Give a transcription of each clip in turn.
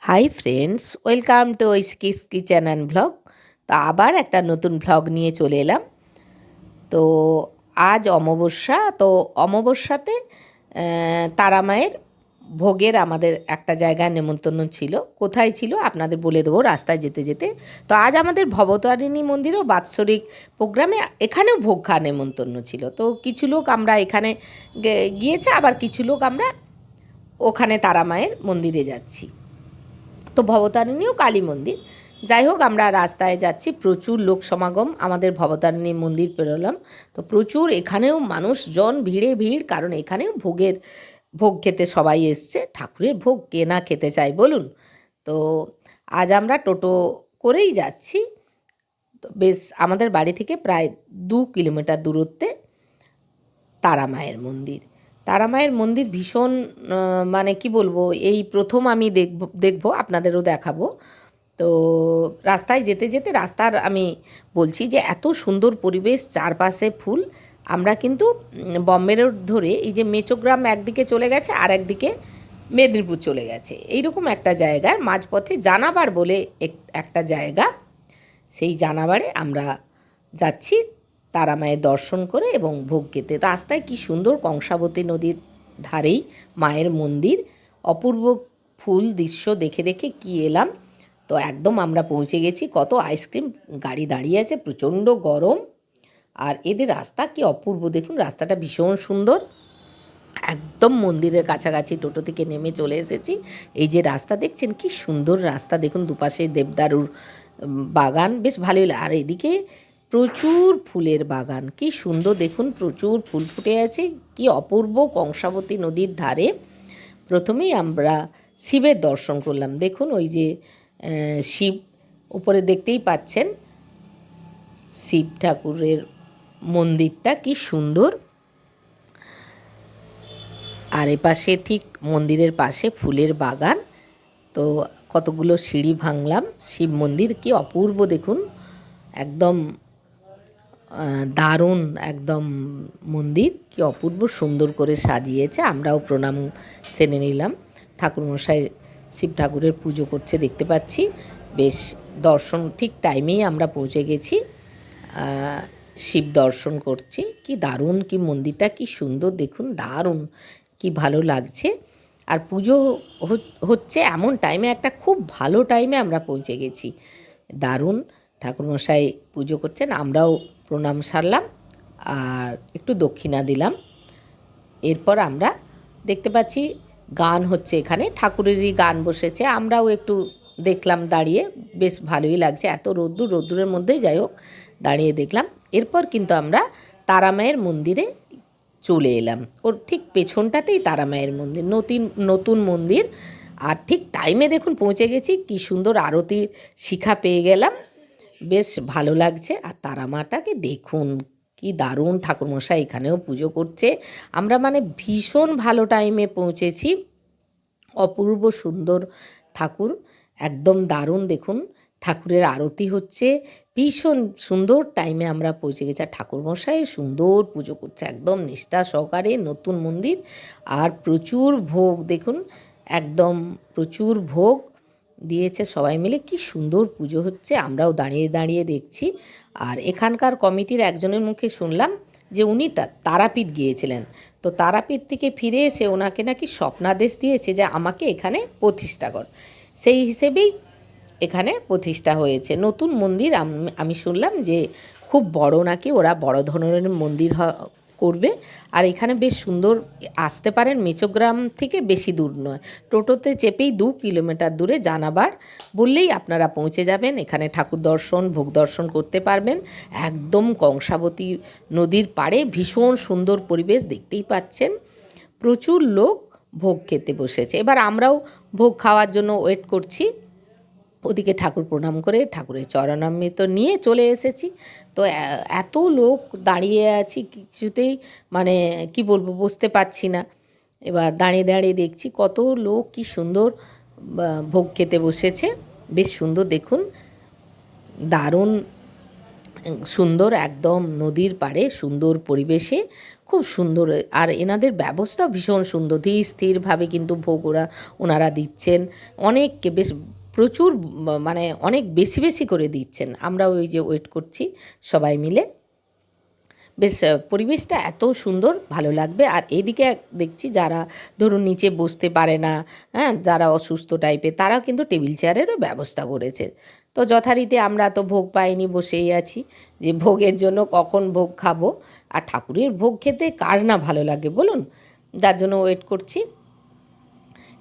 High friends, welcome to ইস্কিস kitchen and vlog. তো আবার একটা নতুন ভ্লগ নিয়ে চলে এলাম। তো আজ অমাবস্যা। তো অমাবস্যাতে তারা মায়ের ভোগের আমাদের একটা জায়গায় নেমন্তন্ন ছিল। কোথায় ছিল আপনাদের বলে দেবো রাস্তায় যেতে যেতে। তো আজ আমাদের ভবতারিণী মন্দিরেও বাৎসরিক প্রোগ্রামে এখানেও ভোগ খাওয়া নেমন্তন্ন ছিল। তো কিছু লোক আমরা এখানে গিয়েছে, আবার কিছু লোক আমরা ওখানে তারা মায়ের মন্দিরে যাচ্ছি। তো ভবতারিণীও কালী মন্দির। যাই হোক, আমরা রাস্তায় যাচ্ছি, প্রচুর লোক সমাগম। আমাদের ভবতারিণী মন্দির পেরোলাম, তো প্রচুর এখানেও মানুষজন, ভিড়ে ভিড়, কারণ এখানেও ভোগ খেতে সবাই এসছে। ঠাকুরের ভোগ কে না খেতে চায় বলুন। তো আজ আমরা টোটো করেই যাচ্ছি। তো বেশ আমাদের বাড়ি থেকে প্রায় 2 কিলোমিটার দূরত্বে তারা মায়ের মন্দির। তারা মায়ের মন্দির ভীষণ মানে কি বলবো, এই প্রথম আমি দেখবো, আপনাদেরও দেখাবো। তো রাস্তায় যেতে যেতে রাস্তার আমি বলছি যে এত সুন্দর পরিবেশ, চারপাশে ফুল। আমরা কিন্তু বম্বে রোড ধরে এই যে মেচোগ্রাম একদিকে চলে গেছে, আর একদিকে মেদিনীপুর চলে গেছে, এইরকম একটা জায়গার মাঝপথে জানাবার বলে একটা জায়গা। সেই জানাবারে আমরা যাচ্ছি তারা মায়ের দর্শন করে এবং ভোগ খেতে। রাস্তায় কি সুন্দর, কংসাবতী নদীর ধারেই মায়ের মন্দির। অপূর্ব ফুল দৃশ্য দেখে দেখে কি এলাম। তো একদম আমরা পৌঁছে গেছি। কত আইসক্রিম গাড়ি দাঁড়িয়ে আছে, প্রচণ্ড গরম। আর এদের রাস্তা কি অপূর্ব, দেখুন রাস্তাটা ভীষণ সুন্দর। একদম মন্দিরের কাছাকাছি টোটো থেকে নেমে চলে এসেছি। এই যে রাস্তা দেখছেন, কি সুন্দর রাস্তা, দেখুন দুপাশে দেবদারুর বাগান, বেশ ভালোই আর এদিকে প্রচুর ফুলের বাগান, কি সুন্দর দেখুন, প্রচুর ফুল ফুটে আছে, কি অপূর্ব। কংসাবতী নদীর ধারে প্রথমেই আমরা শিবের দর্শন করলাম। দেখুন ওই যে শিব উপরে দেখতেই পাচ্ছেন, শিব ঠাকুরের মন্দিরটা কি সুন্দর। আর এপাশে ঠিক মন্দিরের পাশে ফুলের বাগান। তো কতগুলো সিঁড়ি ভাঙলাম। শিব মন্দির কি অপূর্ব দেখুন, একদম দারুণ একদম মন্দির, কি অপূর্ব সুন্দর করে সাজিয়েছে। আমরাও প্রণাম সেরে নিলাম। ঠাকুরমশাই শিব ঠাকুরের পুজো করছে দেখতে পাচ্ছি। বেশ দর্শন ঠিক টাইমেই আমরা পৌঁছে গেছি। শিব দর্শন করছি, কি দারুণ, কি মন্দিরটা কি সুন্দর দেখুন, দারুণ, কি ভালো লাগছে। আর পুজো হচ্ছে এমন টাইমে, একটা খুব ভালো টাইমে আমরা পৌঁছে গেছি। দারুণ, ঠাকুরমশাই পুজো করছেন, আমরাও প্রণাম সারলাম আর একটু দক্ষিণা দিলাম। এরপর আমরা দেখতে পাচ্ছি গান হচ্ছে, এখানে ঠাকুরেরই গান বসেছে। আমরাও একটু দেখলাম দাঁড়িয়ে, বেশ ভালোই লাগছে। এত রোদ্দুরের মধ্যেই যাই হোক দাঁড়িয়ে দেখলাম। এরপর কিন্তু আমরা তারা মায়ের মন্দিরে চলে এলাম। ওর ঠিক পেছনটাতেই তারা মায়ের মন্দির, নতুন মন্দির। আর ঠিক টাইমে দেখুন পৌঁছে গেছি, কি সুন্দর আরতির শিখা পেয়ে গেলাম, বেশ ভালো লাগছে। আর তারা মাটাকে দেখুন, কি দারুণ, ঠাকুরমশাই এখানেও পুজো করছে। আমরা মানে ভীষণ ভালো টাইমে পৌঁছেছি। অপূর্ব সুন্দর ঠাকুর, একদম দারুণ। দেখুন ঠাকুরের আরতি হচ্ছে, ভীষণ সুন্দর টাইমে আমরা পৌঁছে গেছি। আর ঠাকুরমশাই সুন্দর পুজো করছে একদম নিষ্ঠা সহকারে, নতুন মন্দির। আর প্রচুর ভোগ দেখুন, একদম প্রচুর ভোগ দিয়েছে সবাই মিলে, কি সুন্দর পুজো হচ্ছে। আমরাও দাঁড়িয়ে দাঁড়িয়ে দেখছি। আর এখানকার কমিটির একজনের মুখে শুনলাম যে উনি তারাপীঠ গিয়েছিলেন। তো তারাপীঠ থেকে ফিরে এসে ওনাকে নাকি স্বপ্নাদেশ দিয়েছে যে আমাকে এখানে প্রতিষ্ঠা কর। সেই হিসেবেই এখানে প্রতিষ্ঠা হয়েছে নতুন মন্দির। আমি শুনলাম যে খুব বড় নাকি, ওরা বড় ধরনের মন্দির করবে। আর এখানে বেশ সুন্দর, আসতে পারেন মেচোগ্রাম থেকে বেশি দূর নয়, টোটোতে চেপেই 2 কিলোমিটার দূরে জানাবার বললেই আপনারা পৌঁছে যাবেন। এখানে ঠাকুর দর্শন, ভোগ দর্শন করতে পারবেন। একদম কংসাবতী নদীর পাড়ে, ভীষণ সুন্দর পরিবেশ দেখতেই পাচ্ছেন। প্রচুর লোক ভোগ খেতে বসেছে। এবার আমরাও ভোগ খাওয়ার জন্য ওয়েট করছি। ওদিকে ঠাকুর প্রণাম করে ঠাকুরের চরণামৃত নিয়ে চলে এসেছি। তো এত লোক দাঁড়িয়ে আছি, কিছুতেই মানে কি বলবো, বুঝতে পারছি না। এবার দাঁড়িয়ে দাঁড়িয়ে দেখছি কত লোক, কি সুন্দর ভোগ খেতে বসেছে, বেশ সুন্দর দেখুন, দারুণ সুন্দর একদম নদীর পাড়ে সুন্দর পরিবেশে খুব সুন্দর, আর এনাদের ব্যবস্থা ভীষণ সুন্দর, ধীর স্থিরভাবে কিন্তু ভোগ ওনারা দিচ্ছেন, অনেককে বেশ প্রচুর মানে অনেক বেশি বেশি করে দিচ্ছেন। আমরা ওই যে ওয়েট করছি সবাই মিলে, বেশ পরিবেশটা এত সুন্দর, ভালো লাগবে। আর এইদিকে দেখছি যারা ধরুন নিচে বসতে পারে না, হ্যাঁ, যারা অসুস্থ টাইপের, তারাও কিন্তু টেবিল চেয়ারেরও ব্যবস্থা করেছে। তো যথারীতি আমরা তো ভোগ পাইনি, বসেই আছি যে ভোগের জন্য কখন ভোগ খাবো। আর ঠাকুরের ভোগ খেতে কার না ভালো লাগে বলুন, যার জন্য ওয়েট করছি।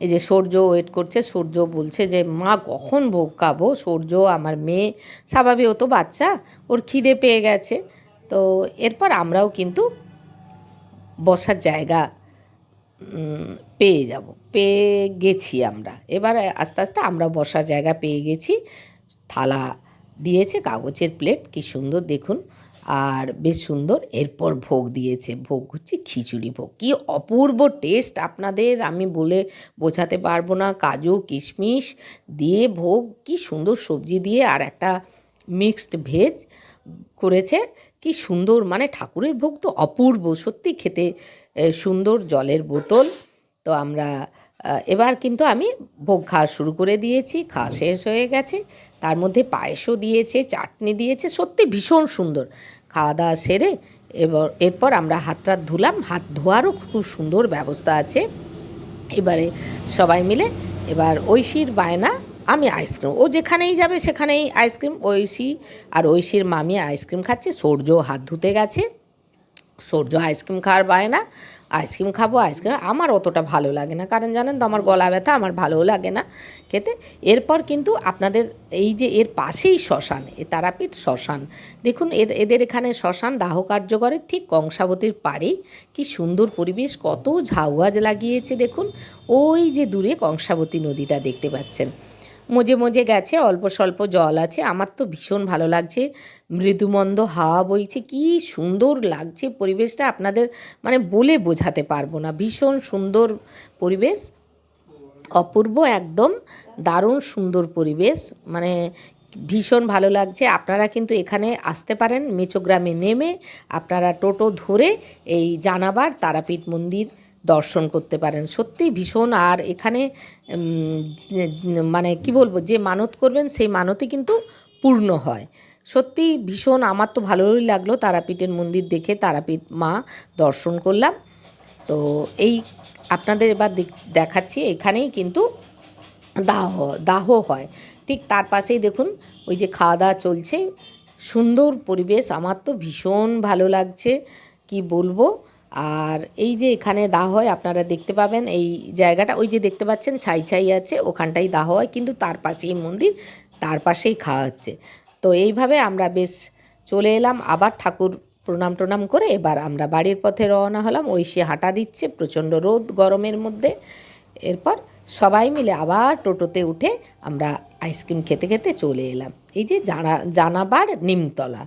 এই যে সূর্য ওয়েট করছে, সূর্য বলছে যে মা কখন ভোগ খাবো। সূর্য আমার মেয়ে, স্বাভাবিক, ও তো বাচ্চা, ওর খিদে পেয়ে গেছে। তো এরপর আমরাও কিন্তু বসার জায়গা পেয়ে গেছি আমরা। এবার আস্তে আস্তে আমরা বসার জায়গা পেয়ে গেছি। থালা দিয়েছে, কাগজের প্লেট, কি সুন্দর দেখুন, আর বেশ সুন্দর। এরপর ভোগ দিয়েছে, ভোগ হচ্ছে খিচুড়ি ভোগ, কি অপূর্ব টেস্ট, আপনাদের আমি বলে বোঝাতে পারবো না। কাজু কিশমিশ দিয়ে ভোগ, কি সুন্দর সবজি দিয়ে, আর একটা মিক্সড ভেজ করেছে, কি সুন্দর, মানে ঠাকুরের ভোগ তো অপূর্ব, সত্যি খেতে সুন্দর। জলের বোতল। তো আমরা এবার কিন্তু আমি ভোগ খাওয়া শুরু করে দিয়েছি, খাওয়া শেষ হয়ে গেছে। তার মধ্যে পায়েসও দিয়েছে, চাটনি দিয়েছে, সত্যি ভীষণ সুন্দর। খাওয়া দাওয়া সেরে এরপর আমরা হাত টাত ধুলাম, হাত ধোয়ারও খুব সুন্দর ব্যবস্থা আছে। এবারে সবাই মিলে, এবার ঐশীর বায়না, আমি আইসক্রিম, ও যেখানেই যাবে সেখানেই আইসক্রিম। ঐশী আর ঐশীর মামি আইসক্রিম খাচ্ছে, সূর্য হাত ধুতে গেছে, সূর্য আইসক্রিম খাওয়ার বায়না, আইসক্রিম খাবো। আইসক্রিম আমার অতটা ভালো লাগে না, কারণ জানেন তো আমার গলা ব্যথা, আমার ভালোও লাগে না খেতে। এরপর কিন্তু আপনাদের এই যে এর পাশেই শ্মশান, এ তারাপীঠ শ্মশান, দেখুন এদের এখানে শ্মশান দাহ কার্যকরের ঠিক কংসাবতীর পাড়েই, কি সুন্দর পরিবেশ, কত ঝাউ গাছ লাগিয়েছে দেখুন। ওই যে দূরে কংসাবতী নদীটা দেখতে পাচ্ছেন, মজে মজে গেছে, অল্প স্বল্প জল আছে। আমার তো ভীষণ ভালো লাগছে, মৃদুমন্দ হাওয়া বইছে, কি সুন্দর লাগছে পরিবেশটা, আপনাদের মানে বলে বোঝাতে পারবো না। ভীষণ সুন্দর পরিবেশ, অপূর্ব একদম, দারুণ সুন্দর পরিবেশ, মানে ভীষণ ভালো লাগছে। আপনারা কিন্তু এখানে আসতে পারেন, মেচোগ্রামে নেমে আপনারা টোটো ধরে এই জানাবার তারাপীঠ মন্দির দর্শন করতে পারেন। সত্যিই ভীষণ, আর এখানে মানে কি বলবো, যে মানত করবেন সেই মানতই কিন্তু পূর্ণ হয়। সত্যি ভীষণ, আমার তো ভালোই লাগলো তারাপীঠের মন্দির দেখে, তারাপীঠ মা দর্শন করলাম। তো এই আপনাদের এবার দেখাচ্ছি, এখানেই কিন্তু দাহ হয়, ঠিক তার পাশেই দেখুন ওই যে খাওয়া দাওয়া চলছে, সুন্দর পরিবেশ, আমার তো ভীষণ ভালো লাগছে, কি বলবো। আর এই যে এখানে দাহ হয়, আপনারা দেখতে পাবেন এই জায়গাটা, ওই যে দেখতে পাচ্ছেন ছাই ছাই আছে, ওখানটাই দাহ হয়, কিন্তু তার পাশেই মন্দির, তার পাশেই খাওয়া হচ্ছে। তো এইভাবে আমরা বেশ চলে এলাম, আবার ঠাকুর প্রণাম টনাম করে এবার আমরা বাড়ির পথে রওনা হলাম। ঐশী হাঁটা দিচ্ছে, প্রচণ্ড রোদ গরমের মধ্যে। এরপর সবাই মিলে আবার টোটোতে উঠে আমরা আইসক্রিম খেতে খেতে চলে এলাম এই যে জানাবার নিমতলা।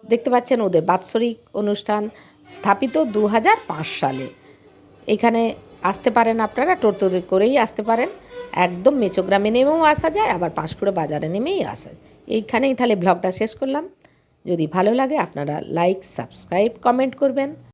দেখতে পাচ্ছেন ওদের বাৎসরিক অনুষ্ঠান, স্থাপিত 2005 সালে। এখানে আসতে পারেন আপনারা, টোটো করেই আসতে পারেন, একদম মেচোগ্রামে নেমেও আসা যায়, আবার পাঁশকুড়া বাজারে নেমেই আসা যায়। এইখানেই তাহলে ব্লগটা শেষ করলাম। যদি ভালো লাগে আপনারা লাইক, সাবস্ক্রাইব, কমেন্ট করবেন।